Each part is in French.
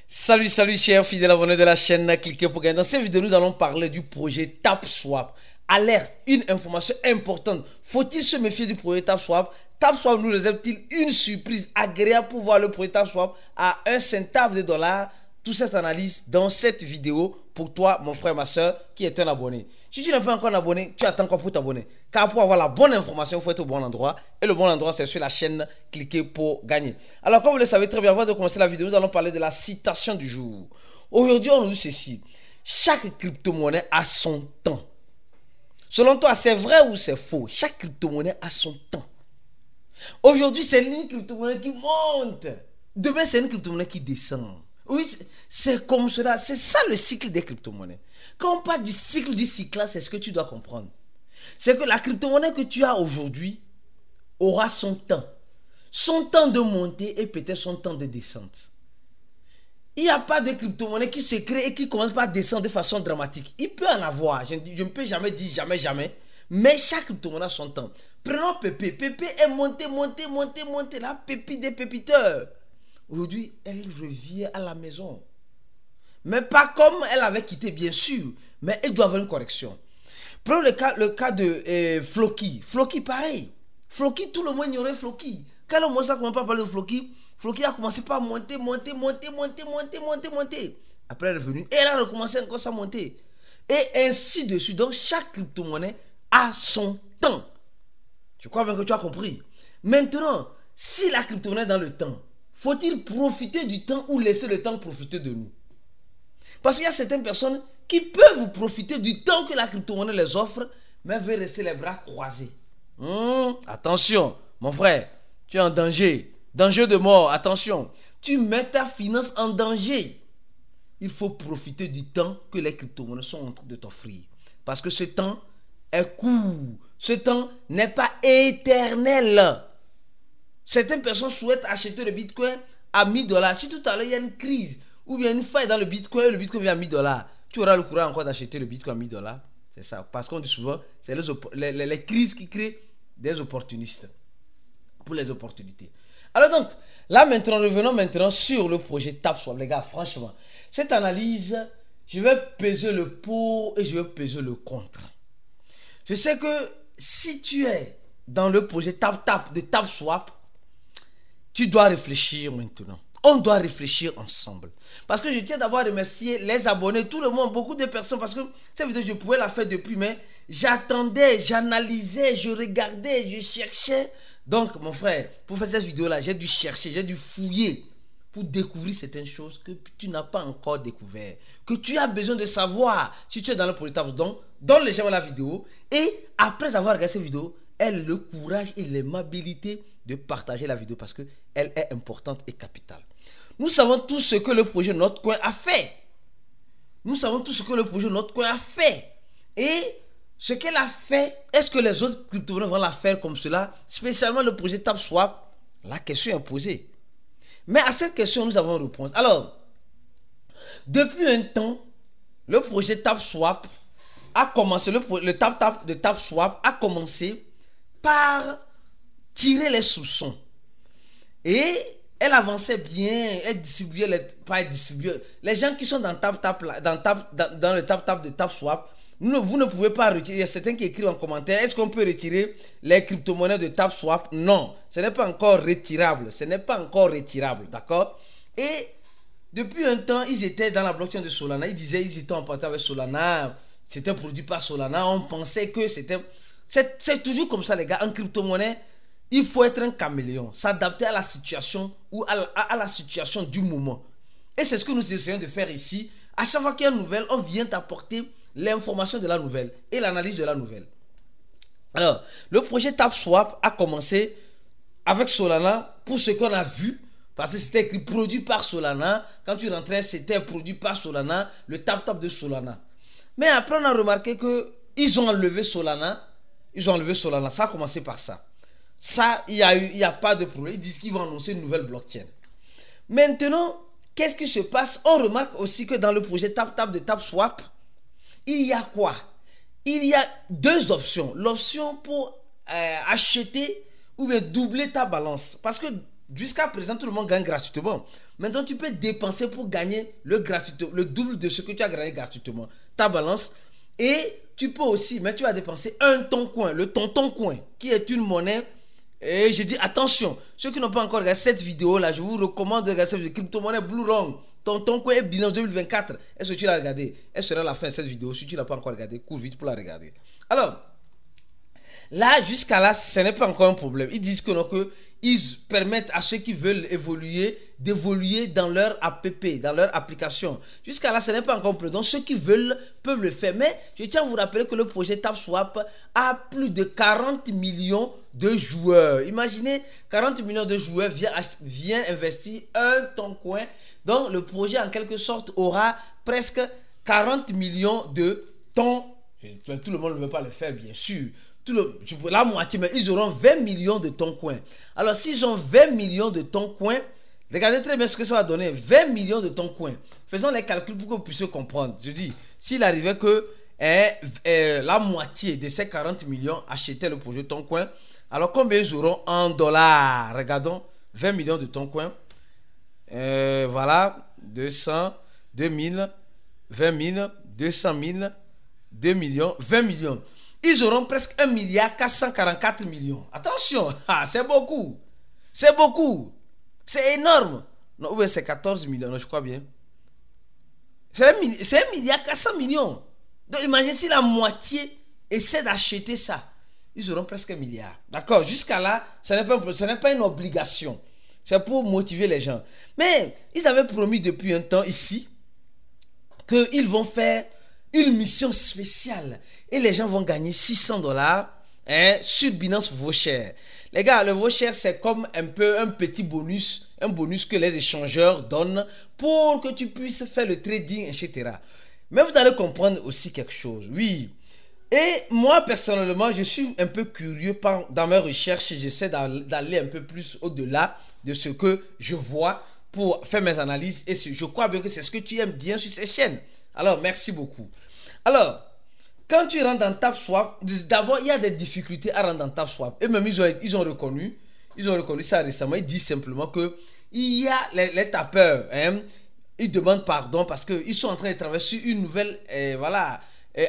Salut, salut chers fidèles abonnés de la chaîne Cliquez pour gagner. Dans cette vidéo, nous allons parler du projet TapSwap. Alerte, une information importante. Faut-il se méfier du projet TapSwap? TapSwap nous réserve-t-il une surprise agréable pour voir le projet TapSwap à 1 centave de dollar? Toute cette analyse dans cette vidéo pour toi, mon frère, ma soeur, qui est un abonné. Si tu n'es pas encore un abonné, tu attends encore pour t'abonner. Car pour avoir la bonne information, il faut être au bon endroit. Et le bon endroit, c'est sur la chaîne Cliquez pour gagner. Alors, comme vous le savez très bien, avant de commencer la vidéo, nous allons parler de la citation du jour. Aujourd'hui, on nous dit ceci. Chaque crypto-monnaie a son temps. Selon toi, c'est vrai ou c'est faux? Chaque crypto-monnaie a son temps. Aujourd'hui, c'est une crypto-monnaie qui monte. Demain, c'est une crypto-monnaie qui descend. Oui, c'est comme cela. C'est ça le cycle des crypto-monnaies. Quand on parle du cycle, c'est ce que tu dois comprendre. C'est que la crypto-monnaie que tu as aujourd'hui aura son temps. Son temps de montée et peut-être son temps de descente. Il n'y a pas de crypto-monnaie qui se crée et qui commence par descendre de façon dramatique. Il peut en avoir. Je ne peux jamais dire jamais. Mais chaque crypto-monnaie a son temps. Prenons Pépé. Pépé est monté. La pépite des pépiteurs. Aujourd'hui, elle revient à la maison. Mais pas comme elle avait quitté, bien sûr. Mais elle doit avoir une correction. Prenons le cas de Floki. Floki, pareil. Floki, tout le monde ignorait Floki. Quand le monde a commencé à parler de Floki, Floki a commencé par monter. Après, elle est revenue et elle a recommencé encore à monter. Et ainsi de suite. Donc, chaque crypto-monnaie a son temps. Je crois bien que tu as compris. Maintenant, si la crypto-monnaie est dans le temps, faut-il profiter du temps ou laisser le temps profiter de nous? Parce qu'il y a certaines personnes qui peuvent profiter du temps que la crypto-monnaie les offre, mais veulent rester les bras croisés. Attention, mon frère, tu es en danger. Danger de mort, attention. Tu mets ta finance en danger. Il faut profiter du temps que les crypto-monnaies sont en train de t'offrir. Parce que ce temps est court. Ce temps n'est pas éternel. Certaines personnes souhaitent acheter le Bitcoin à 1000 $. Si tout à l'heure il y a une crise ou bien une faille dans le Bitcoin et le Bitcoin vient à 1000 $, tu auras le courage encore d'acheter le Bitcoin à 1000 $. C'est ça. Parce qu'on dit souvent, c'est les crises qui créent des opportunistes. Pour les opportunités. Alors donc, là maintenant, revenons maintenant sur le projet TapSwap. Les gars, franchement, cette analyse, je vais peser le pour et je vais peser le contre. Je sais que si tu es dans le projet de TapSwap, tu dois réfléchir maintenant. On doit réfléchir ensemble. Parce que je tiens d'abord à remercier les abonnés, tout le monde, beaucoup de personnes. Parce que cette vidéo, je pouvais la faire depuis, mais j'attendais, j'analysais, je regardais, je cherchais. Donc, mon frère, pour faire cette vidéo-là, j'ai dû chercher, j'ai dû fouiller pour découvrir certaines choses que tu n'as pas encore découvert. Que tu as besoin de savoir si tu es dans le projet TapSwap. Donc, donne les j'aime à la vidéo. Et après avoir regardé cette vidéo, aie le courage et l'aimabilité de partager la vidéo parce qu'elle est importante et capitale. Nous savons tous ce que le projet Notcoin a fait. Et ce qu'elle a fait, est-ce que les autres crypto-monnaies vont la faire comme cela? Spécialement le projet TapSwap, la question est posée. Mais à cette question, nous avons une réponse. Alors, depuis un temps, le projet TapSwap a commencé, le TapSwap a commencé par tirer les soupçons. Et elle avançait bien, elle distribuait les gens qui sont dans le TapTap de TapSwap. Vous ne pouvez pas retirer. Il y a certains qui écrivent en commentaire, est-ce qu'on peut retirer les crypto-monnaies de TapSwap? Non, ce n'est pas encore retirable. D'accord? Et depuis un temps, ils étaient dans la blockchain de Solana. Ils disaient qu'ils étaient en partage avec Solana. C'était produit par Solana. On pensait que c'était... C'est toujours comme ça, les gars. En crypto-monnaie, il faut être un caméléon, s'adapter à la situation ou à la situation du moment. Et c'est ce que nous essayons de faire ici. À chaque fois qu'il y a une nouvelle, on vient t'apporter l'information de la nouvelle et l'analyse de la nouvelle. Alors, le projet TapSwap a commencé avec Solana pour ce qu'on a vu. Parce que c'était écrit produit par Solana. Quand tu rentrais, c'était produit par Solana, le TapTap de Solana. Mais après, on a remarqué qu'ils ont enlevé Solana. Ça a commencé par ça. Ça, il n'y a pas de problème. Ils disent qu'ils vont annoncer une nouvelle blockchain. Maintenant, qu'est-ce qui se passe? On remarque aussi que dans le projet TapTap de TapSwap, il y a quoi? Il y a deux options. L'option pour acheter ou bien doubler ta balance. Parce que jusqu'à présent, tout le monde gagne gratuitement. Maintenant, tu peux dépenser pour gagner le double de ce que tu as gagné gratuitement. Ta balance. Et tu peux aussi, mais tu vas dépenser un toncoin, le tonton coin, qui est une monnaie. Et je dis attention, ceux qui n'ont pas encore regardé cette vidéo là, je vous recommande de regarder cette vidéo, crypto-monnaie Blue Rong, tonton coin et bilan 2024. Est-ce que tu l'as regardé? Elle sera à la fin de cette vidéo. Si tu ne l'as pas encore regardé, cours vite pour la regarder. Alors, là, jusqu'à là, ce n'est pas encore un problème. Ils disent que non, que ils permettent à ceux qui veulent évoluer d'évoluer dans leur app, dans leur application. Jusqu'à là, ce n'est pas encore un problème. Donc, ceux qui veulent peuvent le faire. Mais je tiens à vous rappeler que le projet TapSwap a plus de 40 millions de joueurs. Imaginez, 40 millions de joueurs viennent investir un toncoin. Donc, le projet, en quelque sorte, aura presque 40 millions de tons. Tout le monde ne veut pas le faire, bien sûr. La moitié, mais ils auront 20 millions de toncoins. Alors, s'ils ont 20 millions de toncoins, regardez très bien ce que ça va donner. 20 millions de toncoins. Faisons les calculs pour que vous puissiez comprendre. Je dis, s'il arrivait que la moitié de ces 40 millions achetaient le projet toncoin, alors combien ils auront en dollars? Regardons, 20 millions de toncoins. Voilà, 200, 2000, 20 000, 200 000, 2 millions, 20 millions. Ils auront presque 1 milliard 444 millions. Attention, c'est beaucoup. C'est beaucoup. C'est énorme. Non, oui, c'est 14 millions, non, je crois bien. C'est 1 milliard 400 millions. Donc, imaginez si la moitié essaie d'acheter ça. Ils auront presque 1 milliard. D'accord, jusqu'à là, ce n'est pas une obligation. C'est pour motiver les gens. Mais ils avaient promis depuis un temps ici qu'ils vont faire une mission spéciale. Et les gens vont gagner 600 $ sur Binance Vaucher. Les gars, le Vaucher, c'est comme un peu un petit bonus, un bonus que les échangeurs donnent pour que tu puisses faire le trading, etc. Mais vous allez comprendre aussi quelque chose. Oui. Et moi, personnellement, je suis un peu curieux dans mes recherches. J'essaie d'aller un peu plus au-delà de ce que je vois pour faire mes analyses. Et je crois bien que c'est ce que tu aimes bien sur ces chaînes. Alors, merci beaucoup. Alors, quand tu rentres dans TapSwap, d'abord, il y a des difficultés à rentrer dans TapSwap. Et même, ils ont reconnu ça récemment. Ils disent simplement que il y a les tapeurs, ils demandent pardon parce qu'ils sont en train de travailler sur une nouvelle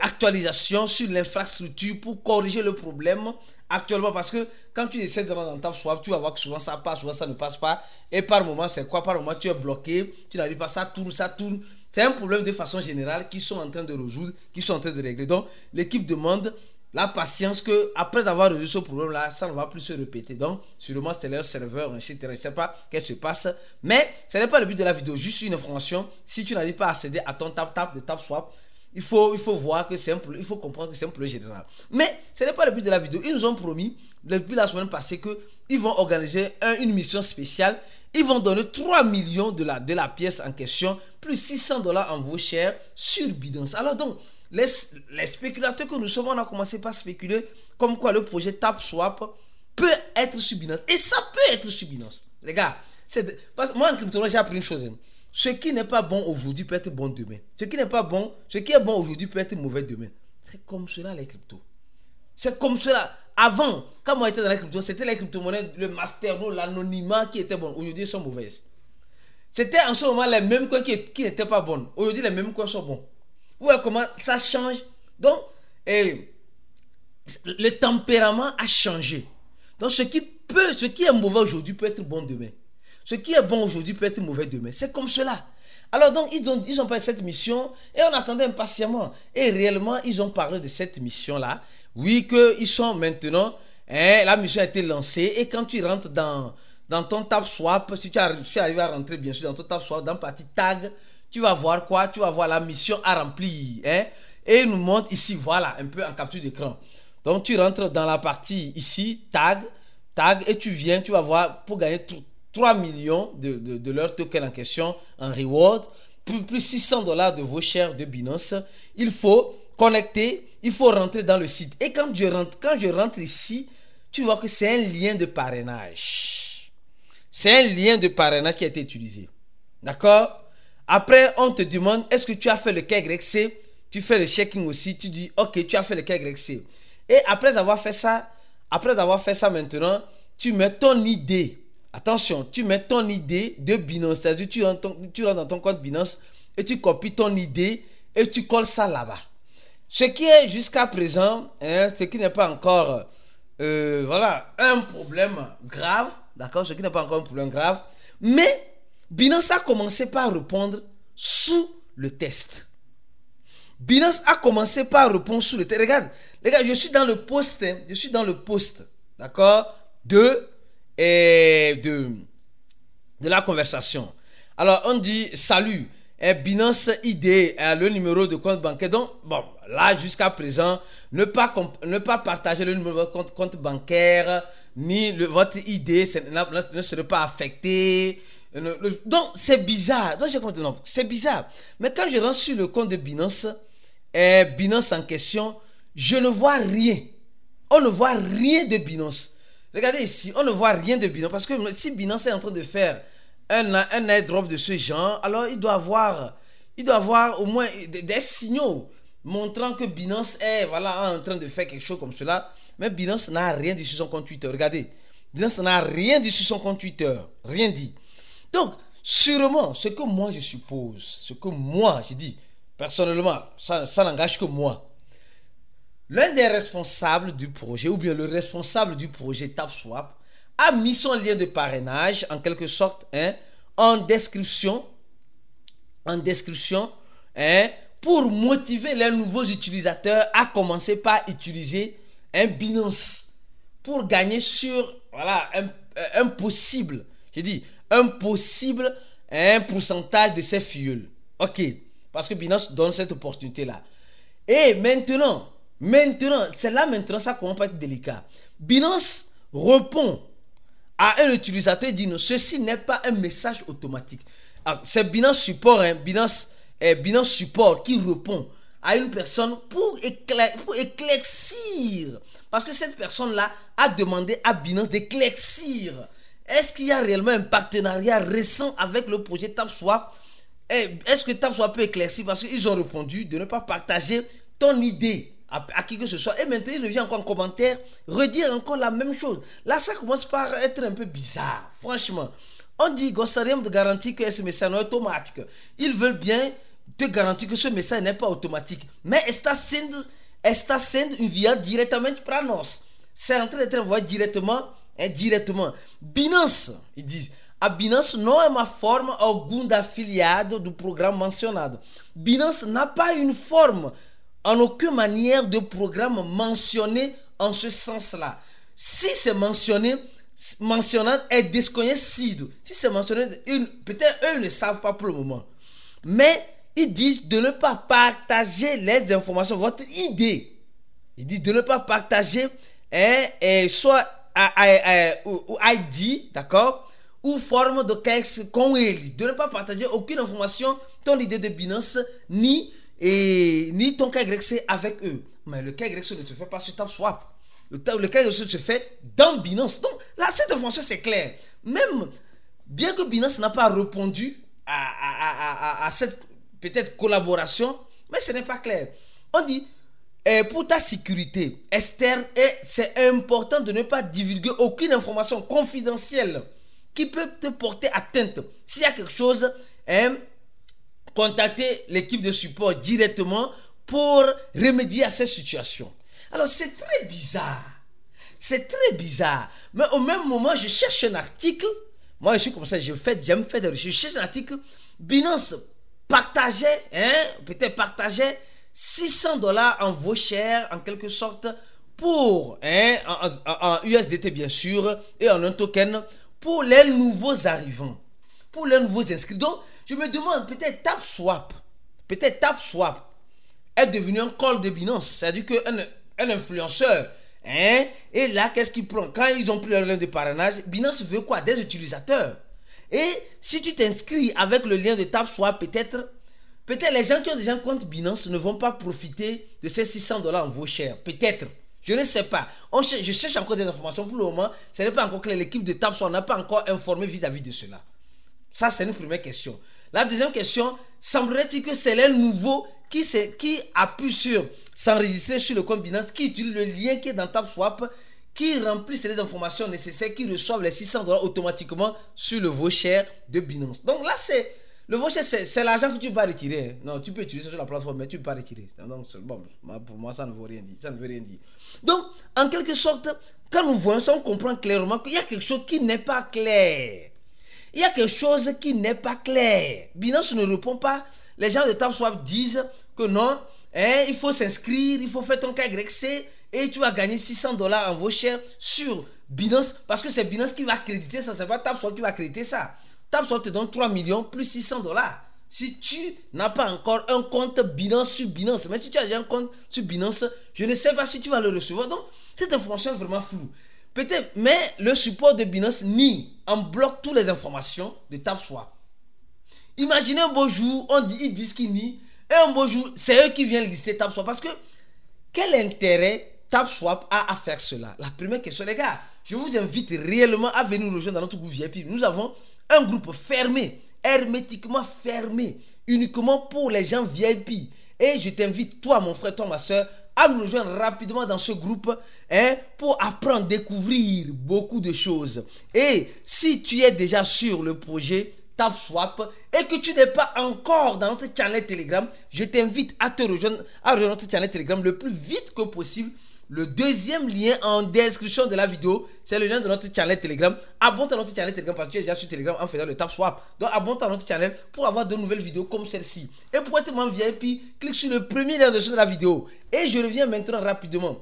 actualisation sur l'infrastructure pour corriger le problème actuellement. Parce que quand tu essaies de rentrer dans TapSwap, tu vas voir que souvent ça passe, souvent ça ne passe pas. Et par moment, c'est quoi? Par moment, tu es bloqué, tu n'arrives pas, ça tourne, ça tourne. C'est un problème de façon générale qu'ils sont en train de résoudre, qu'ils sont en train de régler. Donc, l'équipe demande la patience que après avoir résolu ce problème-là, ça ne va plus se répéter. Donc, sûrement, c'était leur serveur, etc. Je ne sais pas qu'est-ce qui se passe. Mais ce n'est pas le but de la vidéo. Juste une information. Si tu n'arrives pas à accéder à ton tap de TapSwap, il faut voir que c'est un problème. Il faut comprendre que c'est un problème général. Mais ce n'est pas le but de la vidéo. Ils nous ont promis, depuis la semaine passée, qu'ils vont organiser une mission spéciale. Ils vont donner 3 millions de la pièce en question, plus 600 $ en vaucher sur Binance. Alors donc, les spéculateurs que nous sommes, on a commencé par spéculer comme quoi le projet TapSwap peut être sur Binance. Et ça peut être sur Binance. Les gars, parce que moi en crypto, j'ai appris une chose. Ce qui n'est pas bon aujourd'hui peut être bon demain. Ce qui est bon aujourd'hui peut être mauvais demain. C'est comme cela les cryptos. C'est comme cela. Avant, quand moi j'étais dans la crypto, c'était les crypto-monnaies, le master, l'anonymat qui était bon. Aujourd'hui, ils sont mauvaises. C'était en ce moment les mêmes coins qui n'étaient pas bonnes. Aujourd'hui, les mêmes coins sont bons. Vous voyez comment ça change. Donc, le tempérament a changé. Donc, ce qui est mauvais aujourd'hui peut être bon demain. Ce qui est bon aujourd'hui peut être mauvais demain. C'est comme cela. Alors donc, ils ont fait cette mission et on attendait impatiemment. Et réellement, ils ont parlé de cette mission-là. Oui, qu'ils sont maintenant, la mission a été lancée. Et quand tu rentres dans ton TapSwap, si tu arrives à rentrer bien sûr dans ton TapSwap, dans la partie tag, tu vas voir quoi? Tu vas voir la mission à remplir. Et il nous montre ici, voilà, un peu en capture d'écran. Donc tu rentres dans la partie ici, tag, et tu vas voir pour gagner 3 millions de leur token en question en reward, plus 600 $ de vos shares de Binance. Il faut connecter, il faut rentrer dans le site. Et quand je rentre ici, tu vois que c'est un lien de parrainage. C'est un lien de parrainage qui a été utilisé. D'accord? Après, on te demande, est-ce que tu as fait le KYC? Tu fais le checking aussi, tu dis, ok, tu as fait le KYC. Et après avoir fait ça maintenant, tu mets ton ID attention, tu mets ton ID de Binance, c'est-à-dire tu rentres dans ton compte Binance et tu copies ton ID et tu colles ça là-bas. Ce qui est jusqu'à présent, ce qui n'est pas encore voilà, un problème grave, d'accord, ce qui n'est pas encore un problème grave, mais Binance a commencé par répondre sous le test. Binance a commencé par répondre sous le test. Regarde, les gars, je suis dans le post, d'accord, de la conversation. Alors, on dit, salut, Binance ID, le numéro de compte bancaire. Donc, bon, là, jusqu'à présent, ne pas partager le numéro de votre compte bancaire, ni votre ID ne serait pas affecté. Donc, c'est bizarre. Donc, c'est bizarre. Mais quand je rentre sur le compte de Binance, Binance en question, je ne vois rien. On ne voit rien de Binance. Regardez ici, on ne voit rien de Binance. Parce que si Binance est en train de faire un airdrop de ce genre, alors il doit avoir au moins des signaux montrant que Binance est en train de faire quelque chose comme cela. Mais Binance n'a rien dit sur son compte Twitter. Regardez, Binance n'a rien dit sur son compte Twitter. Rien dit. Donc, sûrement, ce que moi je suppose, ce que moi je dis, personnellement, ça n'engage que moi. L'un des responsables du projet, ou bien le responsable du projet TapSwap, a mis son lien de parrainage, en quelque sorte, en description, pour motiver les nouveaux utilisateurs à commencer par utiliser un Binance, pour gagner sur un possible pourcentage de ces filleuls. Ok, parce que Binance donne cette opportunité-là. Et maintenant, c'est là maintenant ça commence à être délicat. Binance répond à un utilisateur et dit non, ceci n'est pas un message automatique. C'est Binance Support, Binance Support qui répond à une personne pour éclaircir. Parce que cette personne-là a demandé à Binance d'éclaircir. Est-ce qu'il y a réellement un partenariat récent avec le projet TapSwap? Est-ce que TapSwap peut éclaircir? Parce qu'ils ont répondu de ne pas partager ton idée à qui que ce soit. Et maintenant, il revient encore en commentaire, redire encore la même chose. Là, ça commence par être un peu bizarre. Franchement, on dit Gossarium de garantir que ce message est automatique. Ils veulent bien te garantir que ce message n'est pas automatique. Mais está sendo enviado diretamente para nós. C'est en train d'être envoyé directement. Binance, ils disent, a Binance não é uma forma alguma d'afiliado do programa mencionado. Binance n'a pas une forme, en aucune manière de programme mentionné en ce sens-là. Si c'est mentionné, mentionnant est desconhecido. Si c'est mentionné, peut-être eux ne savent pas pour le moment. Mais ils disent de ne pas partager les informations, votre idée. Ils disent de ne pas partager soit ID, d'accord, ou forme de texte com ele. De ne pas partager aucune information, ton idée de Binance, ni ton KYC avec eux. Mais le KYC ne se fait pas sur TapSwap. Le KYC se fait dans Binance. Donc là, cette information, c'est clair. Même, bien que Binance n'a pas répondu à cette peut-être collaboration, mais ce n'est pas clair. On dit, pour ta sécurité externe, c'est important de ne pas divulguer aucune information confidentielle qui peut te porter atteinte. S'il y a quelque chose, contactez l'équipe de support directement pour remédier à cette situation. Alors, c'est très bizarre. Mais au même moment, je cherche un article. Moi, je suis comme ça, j'aime faire des recherches. Je cherche un article. Binance partageait $600 en voucher, en quelque sorte, pour, en USDT bien sûr, et en un token, pour les nouveaux arrivants, pour les nouveaux inscrits. Donc, je me demande, peut-être TapSwap est devenu un call de Binance. C'est-à-dire qu'un influenceur, et là, qu'est-ce qu'il prend? Quand ils ont pris leur lien de parrainage, Binance veut quoi? Des utilisateurs. Et si tu t'inscris avec le lien de TapSwap, peut-être les gens qui ont déjà un compte Binance ne vont pas profiter de ces $600 en voucher. Peut-être. Je ne sais pas. Je cherche encore des informations. Pour le moment, ce n'est pas encore clair. L'équipe de TapSwap n'a pas encore informé vis-à-vis de cela. Ça, c'est une première question. La deuxième question, semblerait-il que c'est les nouveaux qui appuient sur s'enregistrer sur le compte Binance, qui utilisent le lien qui est dans TapSwap, qui remplissent les informations nécessaires, qui reçoivent les $600 automatiquement sur le voucher de Binance. Donc là, c'est le voucher, c'est l'argent que tu peux pas retirer. Non, tu peux utiliser sur la plateforme, mais tu ne peux pas retirer. Donc, bon, pour moi, ça ne veut rien dire. Ça ne veut rien dire. Donc, en quelque sorte, quand nous voyons ça, on comprend clairement qu'il y a quelque chose qui n'est pas clair. Il y a quelque chose qui n'est pas clair. Binance ne répond pas. Les gens de TapSwap disent que non, il faut s'inscrire, il faut faire ton KYC et tu vas gagner $600 en voucher sur Binance parce que c'est Binance qui va accréditer ça. C'est pas TapSwap qui va accréditer ça. TapSwap te donne 3 millions plus $600. Si tu n'as pas encore un compte Binance sur Binance, mais si tu as déjà un compte sur Binance, je ne sais pas si tu vas le recevoir. Donc, cette information est vraiment floue. Peut-être, mais le support de Binance nie, en bloque toutes les informations de TapSwap. Imaginez un beau jour, ils disent qu'ils nient, et un beau jour, c'est eux qui viennent lister TapSwap. Parce que, quel intérêt TapSwap a à faire cela? La première question, les gars, je vous invite réellement à venir nous rejoindre dans notre groupe VIP. Nous avons un groupe fermé, hermétiquement fermé, uniquement pour les gens VIP. Et je t'invite, toi mon frère, toi ma soeur, à nous rejoindre rapidement dans ce groupe pour apprendre, découvrir beaucoup de choses. Et si tu es déjà sur le projet TapSwap et que tu n'es pas encore dans notre channel Telegram, je t'invite à te rejoindre notre channel Telegram le plus vite que possible. Le deuxième lien en description de la vidéo, c'est le lien de notre channel Telegram. Abonne-toi à notre channel Telegram parce que tu es déjà sur Telegram en faisant le TapSwap. Donc abonne-toi à notre channel pour avoir de nouvelles vidéos comme celle-ci. Et pour être membre VIP, clique sur le premier lien de la vidéo. Et je reviens maintenant rapidement.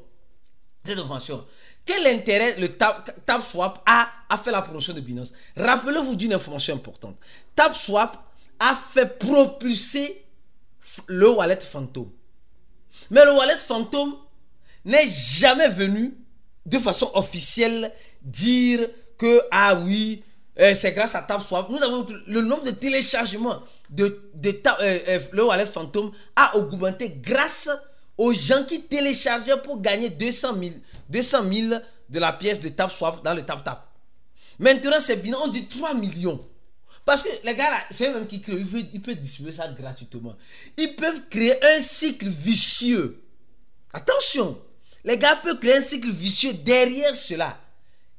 Cette information. Quel intérêt le TapSwap a à faire la promotion de Binance? Rappelez-vous d'une information importante. TapSwap a fait propulser le wallet fantôme. Mais le wallet fantôme n'est jamais venu de façon officielle dire que ah oui, c'est grâce à TapSwap. Nous avons le nombre de téléchargements le wallet fantôme a augmenté grâce aux gens qui téléchargeaient pour gagner 200 000 de la pièce de TapSwap dans le TapTap. Maintenant c'est bien, on dit 3 millions. Parce que les gars là, c'est eux-mêmes qui créent, ils peuvent distribuer ça gratuitement. Ils peuvent créer un cycle vicieux. Attention, les gars peuvent créer un cycle vicieux derrière cela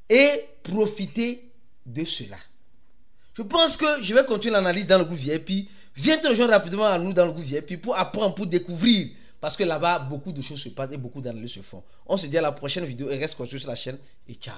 et profiter de cela. Je pense que je vais continuer l'analyse dans le groupe VIP. Viens te rejoindre rapidement à nous dans le groupe VIP pour apprendre, pour découvrir. Parce que là-bas, beaucoup de choses se passent et beaucoup d'analyses se font. On se dit à la prochaine vidéo et reste connecté sur la chaîne. Et ciao.